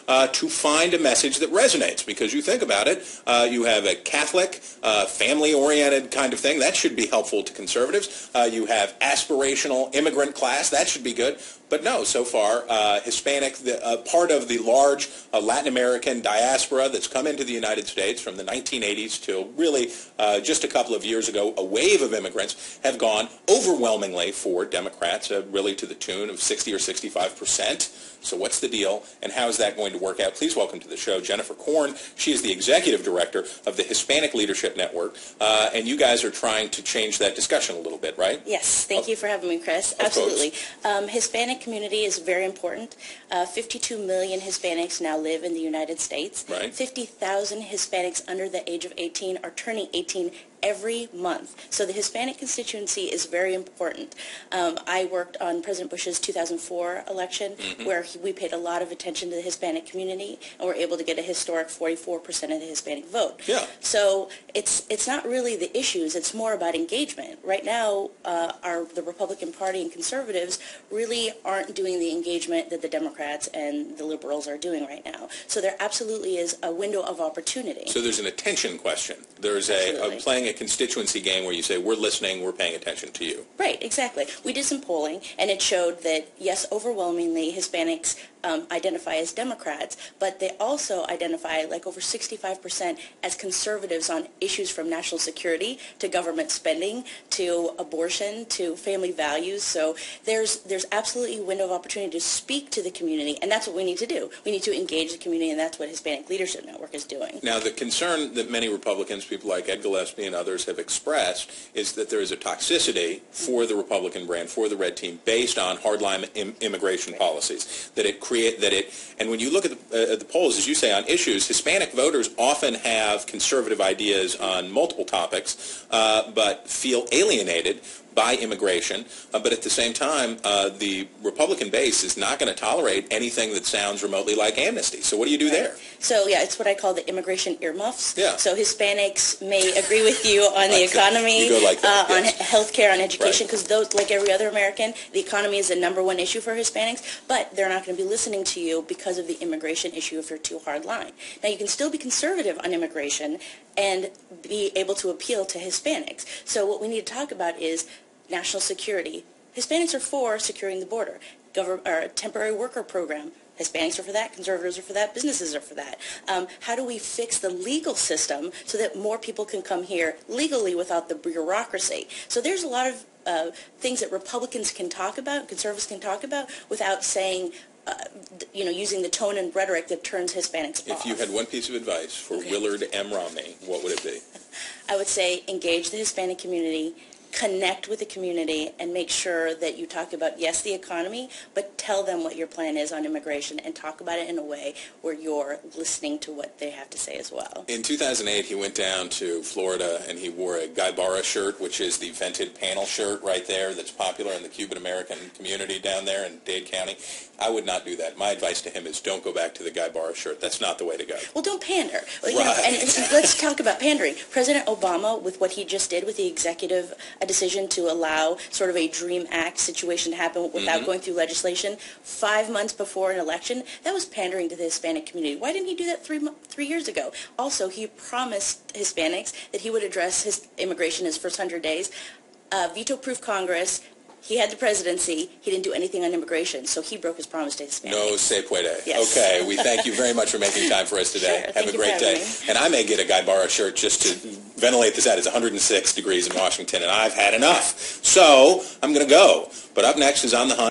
to find a message that resonates. Because you think about it, you have a Catholic, family-oriented kind of thing. That should be helpful to conservatives. You have aspirational immigrant class. That should be good. But no, so far, Hispanic, part of the large Latin American diaspora that's come into the United States from the 1980s till really just a couple of years ago, a wave of immigrants have gone overwhelmingly for Democrats, really to the tune of 60 or 65%. So what's the deal, and how is that going to work out? Please welcome to the show Jennifer Korn. She is the executive director of the Hispanic Leadership Network, and you guys are trying to change that discussion a little bit, right? Yes, thank you for having me, Chris. Absolutely. Hispanic community is very important. 52 million Hispanics now live in the United States. Right. 50,000 Hispanics under the age of 18 are turning 18 every month. So the Hispanic constituency is very important. I worked on President Bush's 2004 election, where we paid a lot of attention to the Hispanic community, and were able to get a historic 44% of the Hispanic vote. Yeah. So it's not really the issues, it's more about engagement. Right now, the Republican Party and conservatives really aren't doing the engagement that the Democrats and the liberals are doing right now. So there absolutely is a window of opportunity. So there's an attention question. There's playing a constituency game where you say, we're listening, we're paying attention to you. Right, exactly. We did some polling, and it showed that, yes, overwhelmingly, Hispanics identify as Democrats, but they also identify, like over 65%, as conservatives on issues from national security to government spending to abortion to family values. So there's absolutely a window of opportunity to speak to the community, and that's what we need to do. We need to engage the community, and that's what Hispanic Leadership Network is doing. Now, the concern that many Republicans, people like Ed Gillespie and others, have expressed is that there is a toxicity for the Republican brand, for the red team, based on hardline immigration policies. And when you look at the polls, as you say, on issues, Hispanic voters often have conservative ideas on multiple topics, but feel alienated by immigration, but at the same time, the Republican base is not going to tolerate anything that sounds remotely like amnesty. So what do you do there? So yeah, it's what I call the immigration earmuffs. Yeah. So Hispanics may agree with you on the economy, like that, on yes. healthcare, on education, Right. because those, like every other American, the economy is the #1 issue for Hispanics, but they're not going to be listening to you because of the immigration issue if you're too hard line. Now, you can still be conservative on immigration and be able to appeal to Hispanics. So what we need to talk about is national security. Hispanics are for securing the border. A temporary worker program. Hispanics are for that, conservatives are for that, businesses are for that. How do we fix the legal system so that more people can come here legally without the bureaucracy? So there's a lot of things that Republicans can talk about, conservatives can talk about, without saying, using the tone and rhetoric that turns Hispanics off. If you had one piece of advice for Willard M. Romney, what would it be? I would say engage the Hispanic community, connect with the community, and make sure that you talk about, yes, the economy, but tell them what your plan is on immigration and talk about it in a way where you're listening to what they have to say as well. In 2008, he went down to Florida and he wore a Guy Barra shirt, which is the vented panel shirt right there that's popular in the Cuban-American community down there in Dade County. I would not do that. My advice to him is don't go back to the Guy Barra shirt. That's not the way to go. Well, don't pander. Right. And let's talk about pandering. President Obama, with what he just did with the executive decision to allow sort of a DREAM Act situation to happen without going through legislation 5 months before an election, that was pandering to the Hispanic community. Why didn't he do that 3 years ago? Also, he promised Hispanics that he would address his immigration his first 100 days. Veto-proof Congress. He had the presidency. He didn't do anything on immigration, so he broke his promise to Hispanics. No se puede. Yes. Okay, we thank you very much for making time for us today. Sure, Have a great day. And I may get a Guy Barra shirt just to ventilate this out. It's 106 degrees in Washington, and I've had enough. So I'm going to go. But up next is On the Hunt.